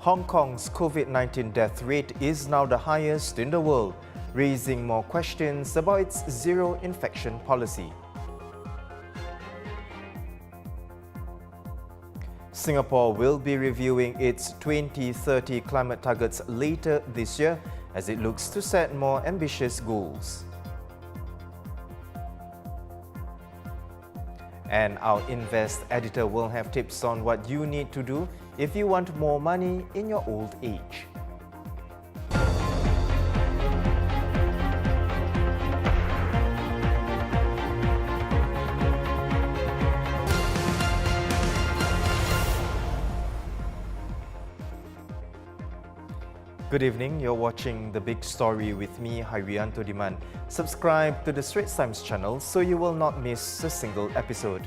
Hong Kong's COVID-19 death rate is now the highest in the world, raising more questions about its zero infection policy. Singapore will be reviewing its 2030 climate targets later this year as it looks to set more ambitious goals. And our Invest editor will have tips on what you need to do if you want more money in your old age. Good evening, you're watching The Big Story with me, Hairianto Diman. Subscribe to the Straits Times channel so you will not miss a single episode.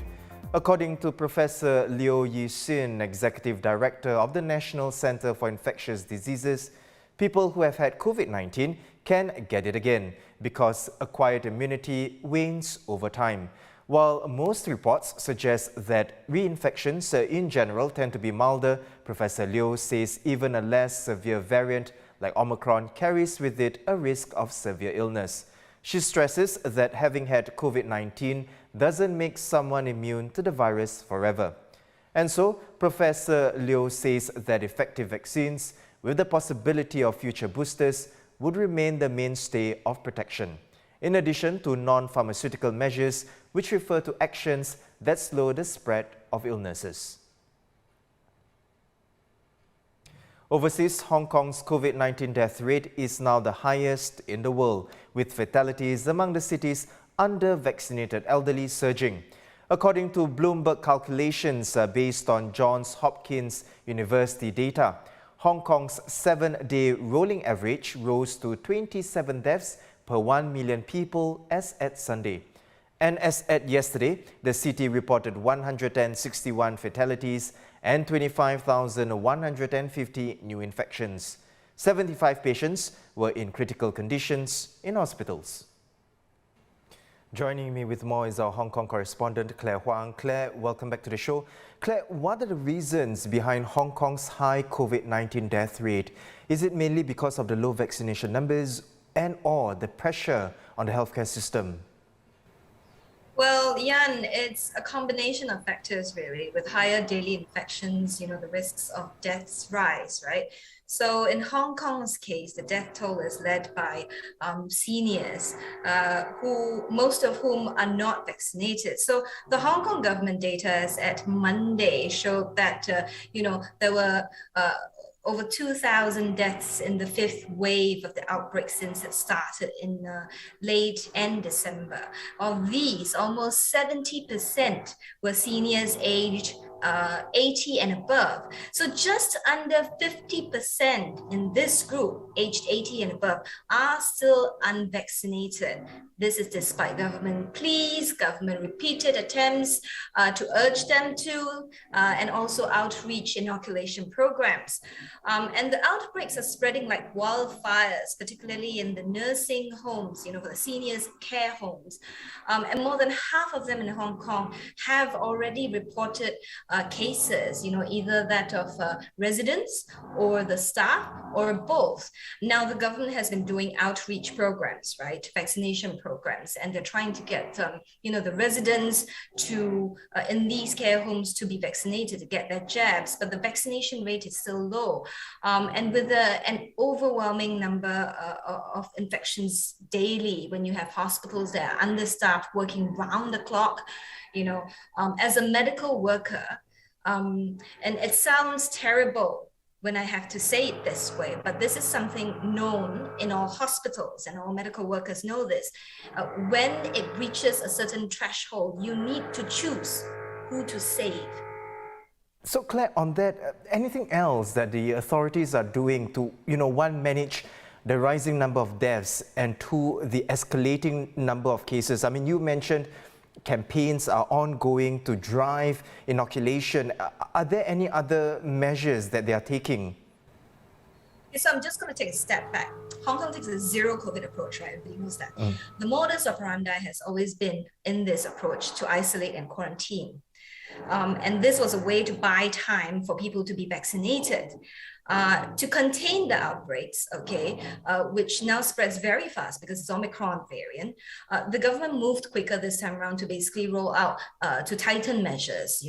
According to Professor Leo Yi-Sin, Executive Director of the National Centre for Infectious Diseases, people who have had COVID-19 can get it again because acquired immunity wanes over time. While most reports suggest that reinfections in general tend to be milder, Professor Leo says even a less severe variant like Omicron carries with it a risk of severe illness. She stresses that having had COVID-19 doesn't make someone immune to the virus forever. And so, Professor Leo says that effective vaccines, with the possibility of future boosters, would remain the mainstay of protection, in addition to non-pharmaceutical measures which refer to actions that slow the spread of illnesses. Overseas, Hong Kong's COVID-19 death rate is now the highest in the world, with fatalities among the city's under-vaccinated elderly surging. According to Bloomberg calculations based on Johns Hopkins University data, Hong Kong's 7-day rolling average rose to 27 deaths per 1 million people as at Sunday. And as at yesterday, the city reported 161 fatalities and 25,150 new infections. 75 patients were in critical conditions in hospitals. Joining me with more is our Hong Kong correspondent, Claire Huang. Claire, welcome back to the show. Claire, what are the reasons behind Hong Kong's high COVID-19 death rate? Is it mainly because of the low vaccination numbers and/or the pressure on the healthcare system? Well, Yan, it's a combination of factors really. With higher daily infections, the risks of deaths rise, right? So in Hong Kong's case, the death toll is led by seniors, most of whom are not vaccinated. So the Hong Kong government data as at Monday showed that, there were over 2,000 deaths in the fifth wave of the outbreak since it started in late end December. Of these, almost 70% were seniors aged 80 and above. So just under 50% in this group, aged 80 and above, are still unvaccinated. This is despite government pleas, government repeated attempts to urge them to, and also outreach inoculation programs. And the outbreaks are spreading like wildfires, particularly in the nursing homes, for the seniors' care homes. And more than half of them in Hong Kong have already reported cases, either that of residents or the staff or both. Now the government has been doing outreach programs, right? Vaccination programs, and they're trying to get, the residents to, in these care homes to be vaccinated, to get their jabs, but the vaccination rate is still low. And with an overwhelming number of infections daily, when you have hospitals that are understaffed, working round the clock, as a medical worker, and it sounds terrible when I have to say it this way, but this is something known in all hospitals, and all medical workers know this. When it reaches a certain threshold, you need to choose who to save. So Claire, on that, anything else that the authorities are doing to, one, manage the rising number of deaths, and two, the escalating number of cases? I mean, you mentioned campaigns are ongoing to drive inoculation. Are there any other measures that they are taking? So I'm just going to take a step back. Hong Kong takes a zero COVID approach, right? Everybody knows that. The modus operandi has always been in this approach to isolate and quarantine. And this was a way to buy time for people to be vaccinated. To contain the outbreaks, which now spreads very fast because it's Omicron variant, the government moved quicker this time around to basically roll out, to tighten measures,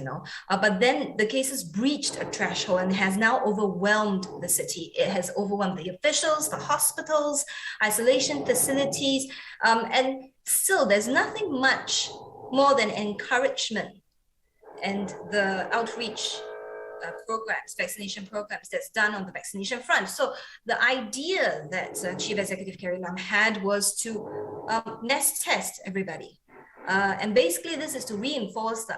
but then the cases breached a threshold and has now overwhelmed the city. It has overwhelmed the officials, the hospitals, isolation facilities, and still there's nothing much more than encouragement and the outreach programs, vaccination programs that's done on the vaccination front. So the idea that Chief Executive Carrie Lam had was to mass test everybody. And basically this is to reinforce the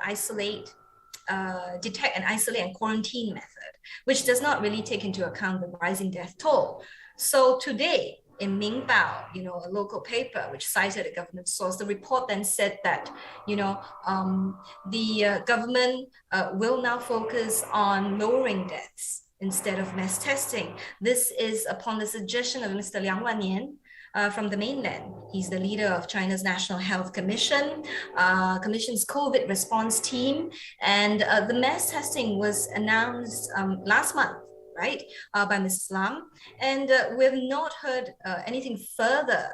detect and isolate and quarantine method, which does not really take into account the rising death toll. So today, in Mingbao, a local paper which cited a government source, the report then said that, the government will now focus on lowering deaths instead of mass testing. This is upon the suggestion of Mr. Leong from the mainland. He's the leader of China's National Health Commission, Commission's COVID response team, and the mass testing was announced last month, right, by Mrs. Lam, and we have not heard anything further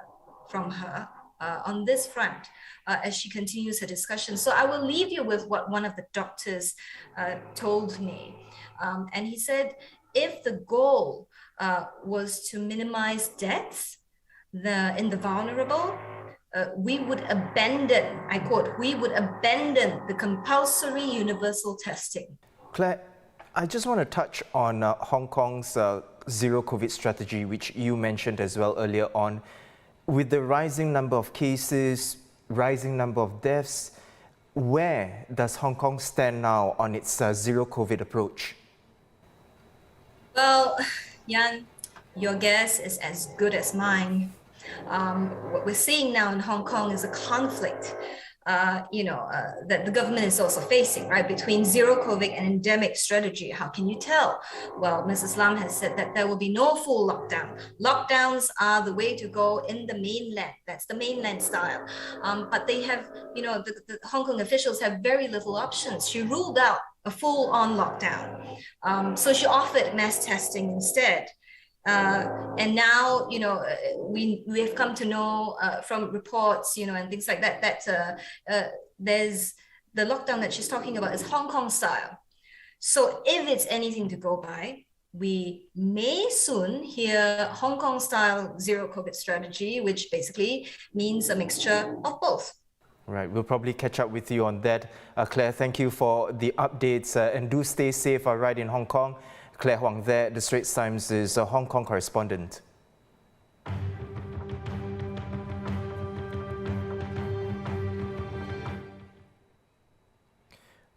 from her on this front as she continues her discussion. So I will leave you with what one of the doctors told me, and he said, if the goal was to minimize deaths in the vulnerable, we would abandon, I quote, we would abandon the compulsory universal testing. Claire, I just want to touch on Hong Kong's zero COVID strategy, which you mentioned as well earlier on. With the rising number of cases, rising number of deaths, where does Hong Kong stand now on its zero COVID approach? Well, Yan, your guess is as good as mine. What we're seeing now in Hong Kong is a conflict that the government is also facing, right, between zero COVID and endemic strategy. How can you tell? Well, Mrs. Lam has said that there will be no full lockdown. Lockdowns are the way to go in the mainland. That's the mainland style. But they have, the Hong Kong officials have very little options. She ruled out a full-on lockdown. So she offered mass testing instead. And now, we have come to know from reports, and things like that, that there's the lockdown that she's talking about is Hong Kong style. So if it's anything to go by, we may soon hear Hong Kong style zero COVID strategy, which basically means a mixture of both. Right, we'll probably catch up with you on that. Claire, thank you for the updates and do stay safe right in Hong Kong. Claire Huang there, the Straits Times' Hong Kong correspondent.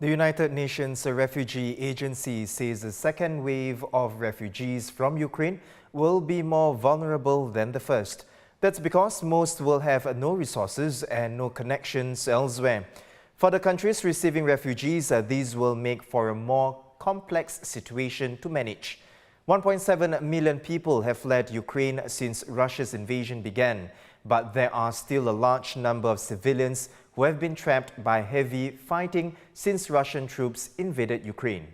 The United Nations Refugee Agency says the second wave of refugees from Ukraine will be more vulnerable than the first. That's because most will have no resources and no connections elsewhere. For the countries receiving refugees, these will make for a more complex situation to manage. 1.7 million people have fled Ukraine since Russia's invasion began, but there are still a large number of civilians who have been trapped by heavy fighting since Russian troops invaded Ukraine.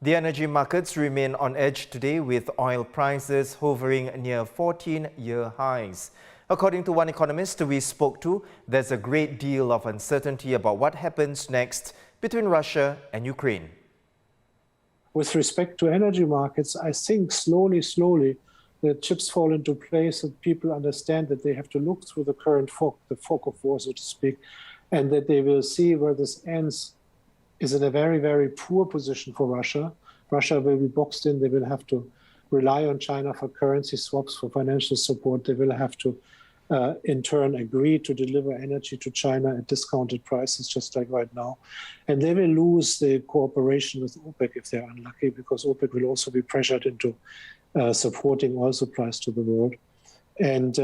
The energy markets remain on edge today with oil prices hovering near 14-year highs. According to one economist we spoke to, there's a great deal of uncertainty about what happens next between Russia and Ukraine. With respect to energy markets, I think slowly, the chips fall into place and people understand that they have to look through the current fog, the fog of war, so to speak, and that they will see where this ends is in a very, very poor position for Russia. Russia will be boxed in. They will have to rely on China for currency swaps, for financial support. They will have to, in turn, agree to deliver energy to China at discounted prices, just like right now. And they will lose the cooperation with OPEC if they're unlucky, because OPEC will also be pressured into supporting oil supplies to the world. And,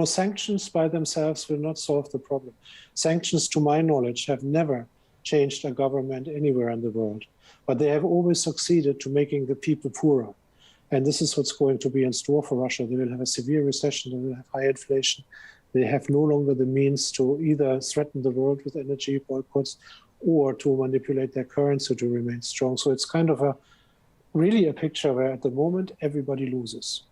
sanctions by themselves will not solve the problem. Sanctions, to my knowledge, have never changed a government anywhere in the world, but they have always succeeded to making the people poorer. And this is what's going to be in store for Russia. They will have a severe recession, they will have high inflation, they have no longer the means to either threaten the world with energy boycotts or to manipulate their currency to remain strong. So it's kind of really a picture where at the moment everybody loses.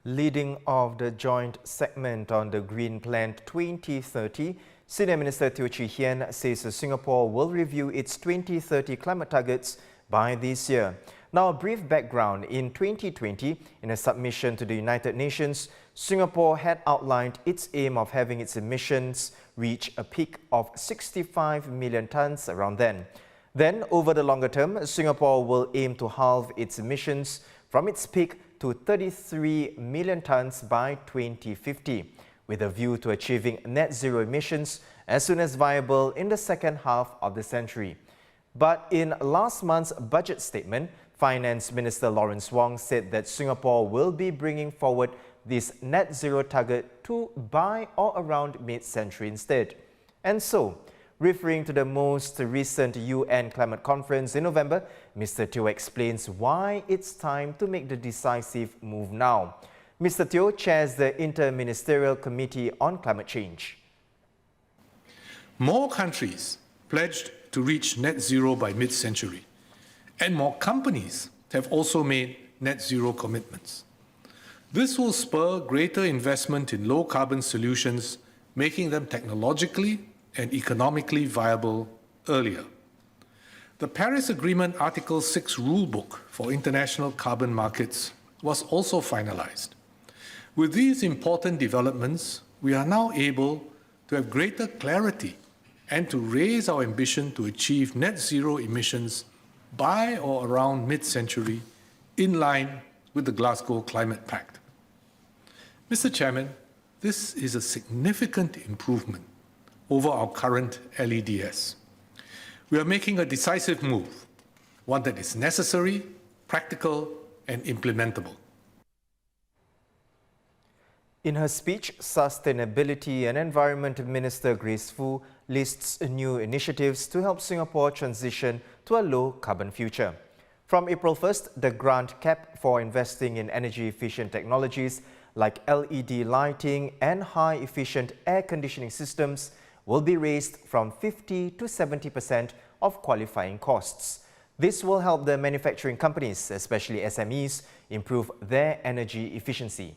Leading off the joint segment on the Green Plan 2030, Senior Minister Teo Chee Hean says Singapore will review its 2030 climate targets by this year. Now, a brief background. In 2020, in a submission to the United Nations, Singapore had outlined its aim of having its emissions reach a peak of 65 million tonnes around then. Then, over the longer term, Singapore will aim to halve its emissions from its peak to 33 million tonnes by 2050, with a view to achieving net zero emissions as soon as viable in the second half of the century. But in last month's budget statement, Finance Minister Lawrence Wong said that Singapore will be bringing forward this net zero target to by or around mid-century instead. And so, referring to the most recent UN climate conference in November, Mr. Teo explains why it's time to make the decisive move now. Mr. Teo chairs the Inter-Ministerial Committee on Climate Change. More countries pledged to reach net zero by mid-century, and more companies have also made net zero commitments. This will spur greater investment in low-carbon solutions, making them technologically and economically viable earlier. The Paris Agreement Article 6 rulebook for international carbon markets was also finalized. With these important developments, we are now able to have greater clarity and to raise our ambition to achieve net zero emissions by or around mid-century, in line with the Glasgow Climate Pact. Mr. Chairman, this is a significant improvement over our current LEDS. We are making a decisive move, one that is necessary, practical, and implementable. In her speech, Sustainability and Environment Minister Grace Fu lists new initiatives to help Singapore transition to a low-carbon future. From April 1st, the grant cap for investing in energy-efficient technologies like LED lighting and high-efficient air conditioning systems will be raised from 50 to 70% of qualifying costs. This will help the manufacturing companies, especially SMEs, improve their energy efficiency.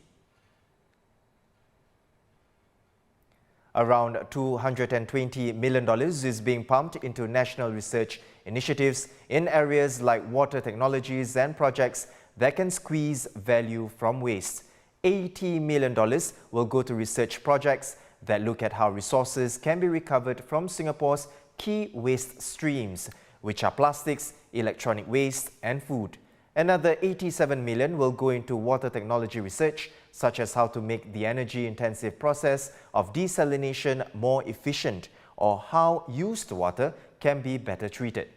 Around $220 million is being pumped into national research initiatives in areas like water technologies and projects that can squeeze value from waste. $80 million will go to research projects that look at how resources can be recovered from Singapore's key waste streams, which are plastics, electronic waste and food. Another $87 million will go into water technology research, such as how to make the energy-intensive process of desalination more efficient or how used water can be better treated.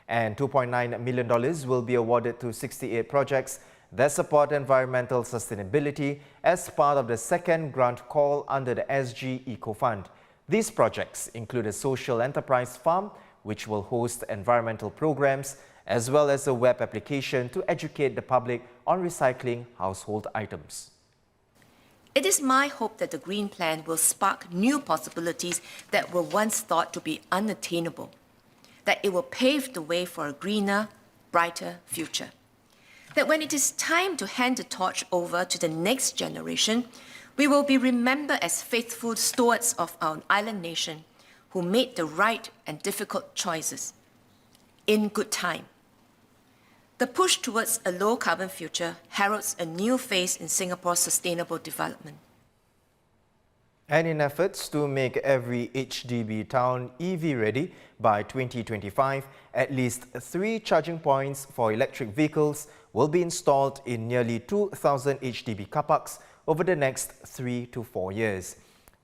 And $2.9 million will be awarded to 68 projects that support environmental sustainability as part of the second grant call under the SG Eco Fund. These projects include a social enterprise farm, which will host environmental programs, as well as a web application to educate the public on recycling household items. It is my hope that the Green Plan will spark new possibilities that were once thought to be unattainable, that it will pave the way for a greener, brighter future. That when it is time to hand the torch over to the next generation, we will be remembered as faithful stewards of our island nation who made the right and difficult choices in good time. The push towards a low-carbon future heralds a new phase in Singapore's sustainable development. And in efforts to make every HDB town EV-ready by 2025, at least 3 charging points for electric vehicles will be installed in nearly 2,000 HDB car parks over the next 3 to 4 years.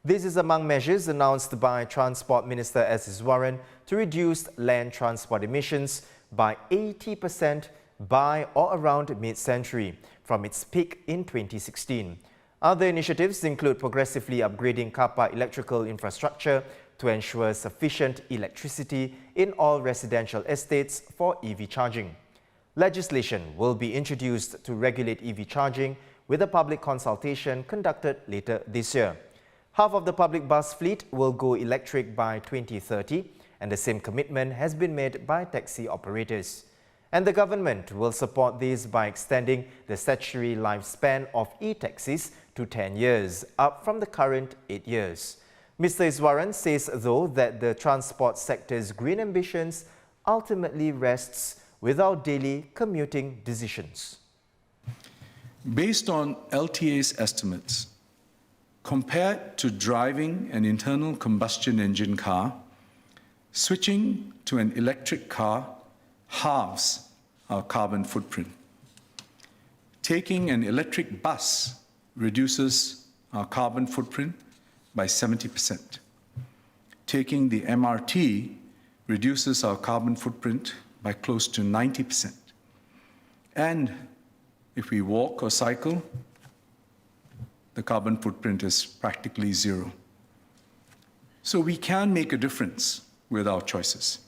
This is among measures announced by Transport Minister S. Iswaran to reduce land transport emissions by 80% by or around mid-century from its peak in 2016. Other initiatives include progressively upgrading car park electrical infrastructure to ensure sufficient electricity in all residential estates for EV charging. Legislation will be introduced to regulate EV charging with a public consultation conducted later this year. Half of the public bus fleet will go electric by 2030, and the same commitment has been made by taxi operators. And the government will support this by extending the statutory lifespan of e-taxis to 10 years, up from the current 8 years. Mr. Iswaran says, though, that the transport sector's green ambitions ultimately rests with our daily commuting decisions. Based on LTA's estimates, compared to driving an internal combustion engine car, switching to an electric car halves our carbon footprint. Taking an electric bus reduces our carbon footprint by 70%. Taking the MRT reduces our carbon footprint by close to 90%. And if we walk or cycle, the carbon footprint is practically zero. So we can make a difference with our choices.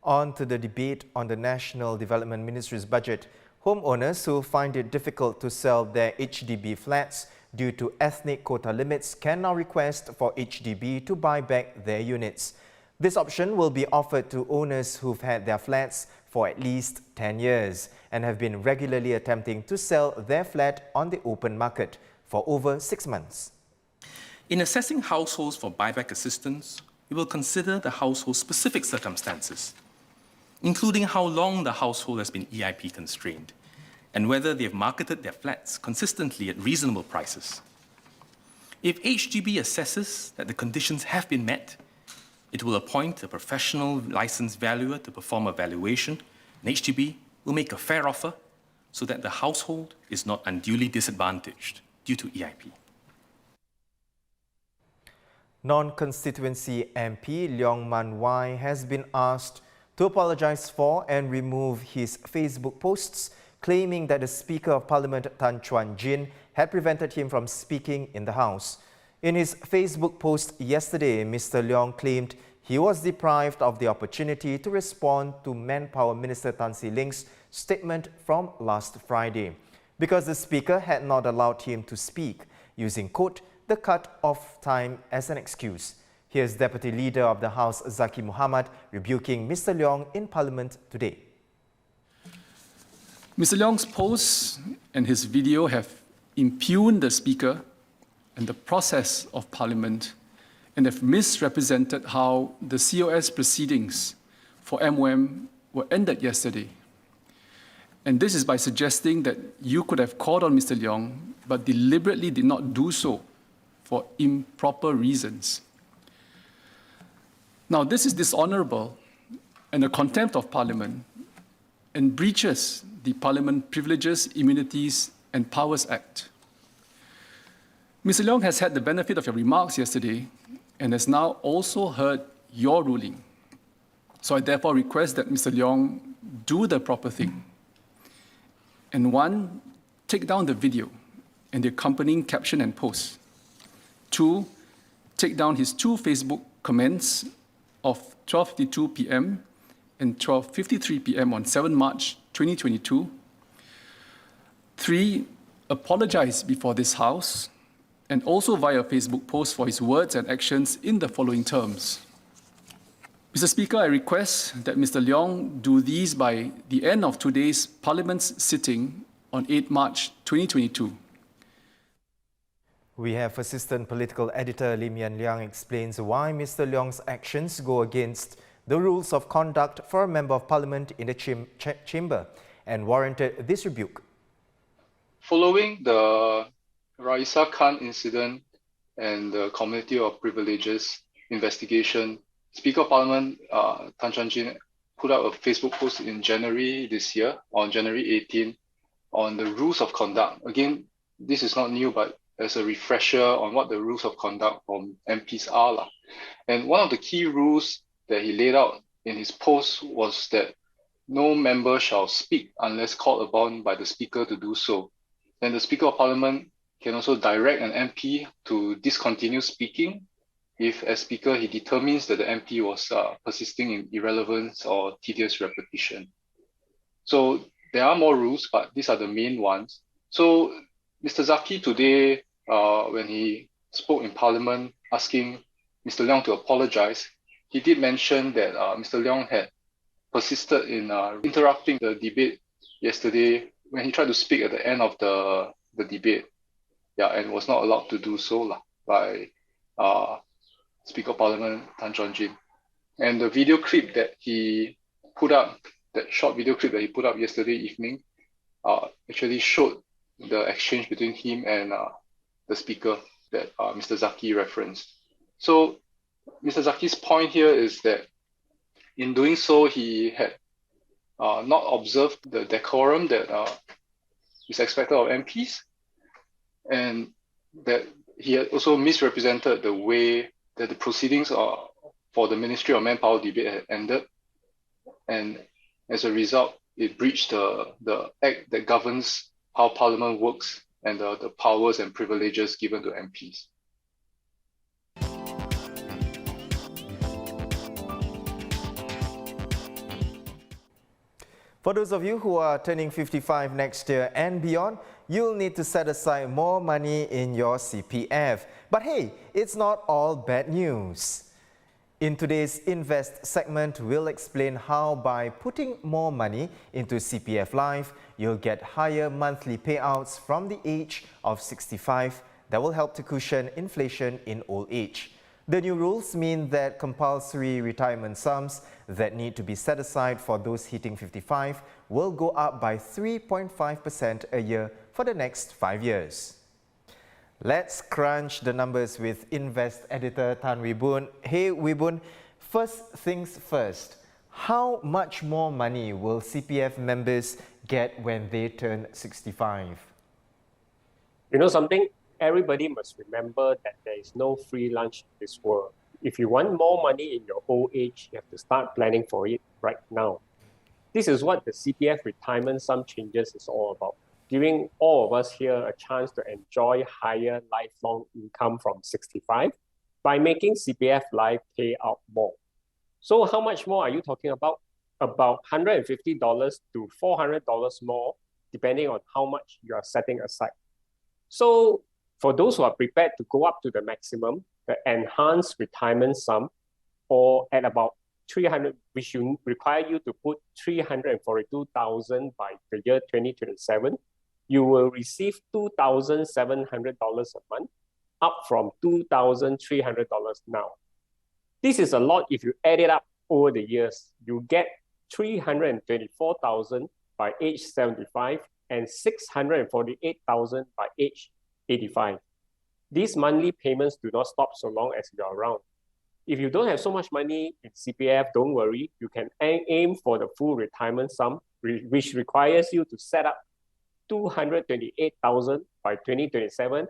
On to the debate on the National Development Ministry's budget. Homeowners who find it difficult to sell their HDB flats due to ethnic quota limits can now request for HDB to buy back their units. This option will be offered to owners who've had their flats for at least 10 years and have been regularly attempting to sell their flat on the open market for over 6 months. In assessing households for buyback assistance, we will consider the household's specific circumstances, including how long the household has been EIP constrained and whether they have marketed their flats consistently at reasonable prices. If HDB assesses that the conditions have been met, it will appoint a professional licensed valuer to perform a valuation, and HDB will make a fair offer so that the household is not unduly disadvantaged due to EIP. Nonconstituency MP Leong Man Wai has been asked to apologize for and remove his Facebook posts claiming that the Speaker of Parliament Tan Chuan-Jin had prevented him from speaking in the House. In his Facebook post yesterday, Mr. Leong claimed he was deprived of the opportunity to respond to Manpower Minister Tan See Leng's statement from last Friday because the Speaker had not allowed him to speak, using, quote, the cut-off time as an excuse. Here's Deputy Leader of the House Zaqy Mohamad rebuking Mr. Leong in Parliament today. Mr. Leong's posts and his video have impugned the Speaker and the process of Parliament and have misrepresented how the COS proceedings for MOM were ended yesterday. And this is by suggesting that you could have called on Mr. Leong but deliberately did not do so for improper reasons. Now, this is dishonorable and a contempt of Parliament and breaches the Parliament Privileges, Immunities and Powers Act. Mr. Leong has had the benefit of your remarks yesterday and has now also heard your ruling. So I therefore request that Mr. Leong do the proper thing. And one, take down the video and the accompanying caption and post. Two, take down his two Facebook comments of 12:52 p.m. and 12:53 p.m. on 7 March 2022. Three, apologize before this House and also via Facebook post for his words and actions in the following terms. Mr. Speaker, I request that Mr. Leong do these by the end of today's Parliament's sitting on 8 March 2022. We have Assistant Political Editor Lim Yan Liang explains why Mr. Leong's actions go against the rules of conduct for a Member of Parliament in the chamber and warranted this rebuke. Following the Raisa Khan incident and the Committee of Privileges investigation, Speaker of Parliament Tan Chuan-Jin put out a Facebook post in January this year, on January 18, on the rules of conduct. Again, this is not new, but as a refresher on what the rules of conduct from MPs are. And one of the key rules that he laid out in his post was that no member shall speak unless called upon by the Speaker to do so. And the Speaker of Parliament can also direct an MP to discontinue speaking if, as Speaker, he determines that the MP was persisting in irrelevance or tedious repetition. So there are more rules, but these are the main ones. So Mr. Zaqy today, when he spoke in Parliament asking Mr. Leong to apologize, he did mention that Mr. Leong had persisted in interrupting the debate yesterday when he tried to speak at the end of the debate, and was not allowed to do so by Speaker of Parliament Tan Chuan-Jin. And the video clip that he put up, that short video clip that he put up yesterday evening, actually showed the exchange between him and the speaker that Mr. Zaqy referenced. So Mr. Zaky's point here is that in doing so, he had not observed the decorum that is expected of MPs, and that he had also misrepresented the way that the proceedings for the Ministry of Manpower debate had ended. And as a result, it breached the act that governs how Parliament works and the powers and privileges given to MPs. For those of you who are turning 55 next year and beyond, you'll need to set aside more money in your CPF. But hey, it's not all bad news. In today's Invest segment, we'll explain how by putting more money into CPF Life, you'll get higher monthly payouts from the age of 65 that will help to cushion inflation in old age. The new rules mean that compulsory retirement sums that need to be set aside for those hitting 55 will go up by 3.5% a year for the next 5 years. Let's crunch the numbers with Invest editor Tan Wibun. Hey Wibun, first things first, how much more money will CPF members get when they turn 65? You know something? Everybody must remember that there is no free lunch in this world. If you want more money in your old age, you have to start planning for it right now. This is what the CPF retirement sum changes is all about, giving all of us here a chance to enjoy higher lifelong income from 65 by making CPF Life pay out more. So how much more are you talking about? About $150 to $400 more, depending on how much you are setting aside. So for those who are prepared to go up to the maximum, the enhanced retirement sum, or at about 300, which will require you to put 342,000 by the year 2027, you will receive $2,700 a month, up from $2,300 now. This is a lot if you add it up over the years. You get 324,000 by age 75 and 648,000 by age 85. These monthly payments do not stop so long as you're around. If you don't have so much money in CPF, don't worry. You can aim for the full retirement sum, which requires you to set up 228,000 by 2027,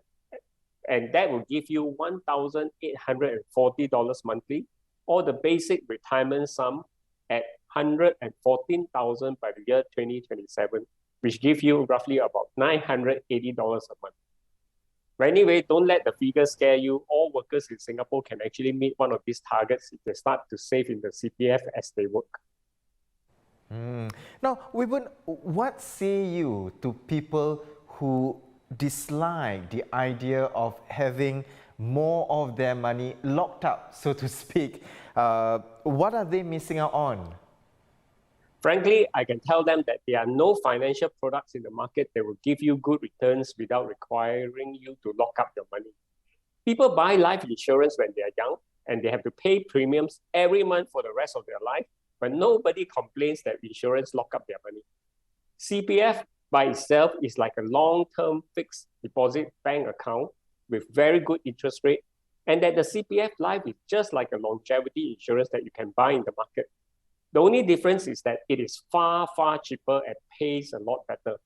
and that will give you $1,840 monthly, or the basic retirement sum at 114,000 by the year 2027, which gives you roughly about $980 a month. But anyway, don't let the figures scare you. All workers in Singapore can actually meet one of these targets if they start to save in the CPF as they work. Now, Wibun, what say you to people who dislike the idea of having more of their money locked up, so to speak? What are they missing out on? Frankly, I can tell them that there are no financial products in the market that will give you good returns without requiring you to lock up your money. People buy life insurance when they are young, and they have to pay premiums every month for the rest of their life, but nobody complains that insurance lock up their money. CPF by itself is like a long-term fixed deposit bank account with very good interest rate, and that the CPF Life is just like a longevity insurance that you can buy in the market. The only difference is that it is far, far cheaper and pays a lot better.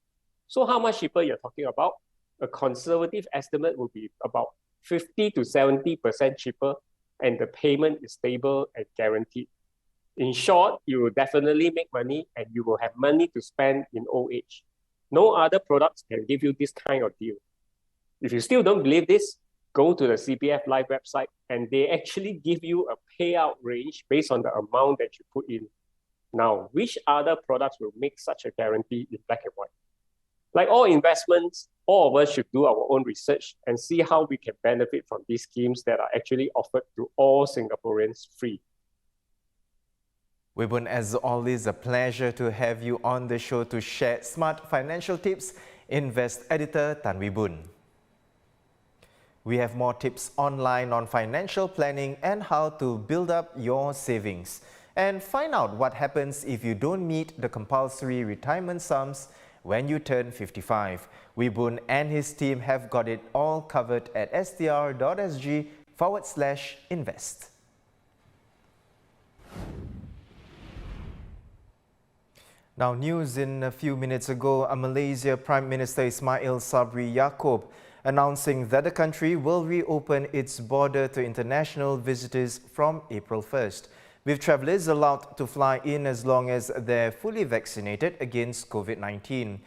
So how much cheaper you're talking about? A conservative estimate would be about 50 to 70% cheaper, and the payment is stable and guaranteed. In short, you will definitely make money, and you will have money to spend in old age. No other products can give you this kind of deal. If you still don't believe this, go to the CPF Live website and they actually give you a payout range based on the amount that you put in. Now, which other products will make such a guarantee in black and white? Like all investments, all of us should do our own research and see how we can benefit from these schemes that are actually offered to all Singaporeans free. Wee Boon, as always, a pleasure to have you on the show to share smart financial tips. Invest editor Tan Wee Boon. We have more tips online on financial planning and how to build up your savings. And find out what happens if you don't meet the compulsory retirement sums when you turn 55. Wee Boon and his team have got it all covered at str.sg/invest. Now, news in a few minutes ago, Malaysia Prime Minister Ismail Sabri Yaakob announcing that the country will reopen its border to international visitors from April 1st, with travellers allowed to fly in as long as they're fully vaccinated against COVID-19.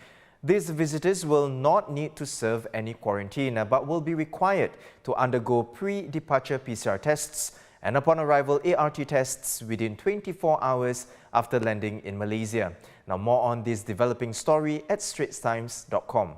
These visitors will not need to serve any quarantine, but will be required to undergo pre-departure PCR tests and upon arrival ART tests within 24 hours after landing in Malaysia. Now, more on this developing story at straitstimes.com.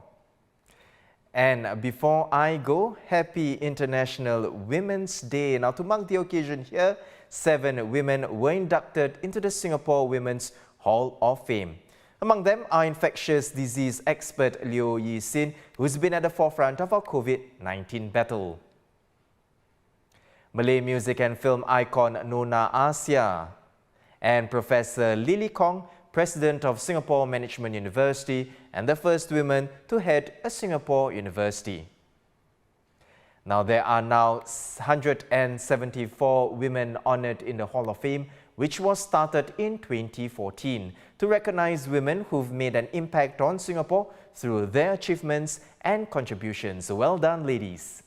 And before I go, happy International Women's Day. Now, to mark the occasion here, 7 women were inducted into the Singapore Women's Hall of Fame. Among them are infectious disease expert Leo Yi Sin, who's been at the forefront of our COVID-19 battle. Malay music and film icon Nona Asia, and Professor Lily Kong, President of Singapore Management University and the first woman to head a Singapore university. Now, there are now 174 women honoured in the Hall of Fame, which was started in 2014 to recognise women who've made an impact on Singapore through their achievements and contributions. Well done, ladies.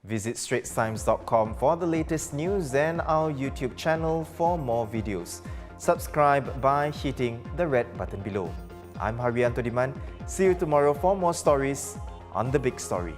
Visit straitstimes.com for the latest news and our YouTube channel for more videos. Subscribe by hitting the red button below. I'm Haryanto Diman. See you tomorrow for more stories on The Big Story.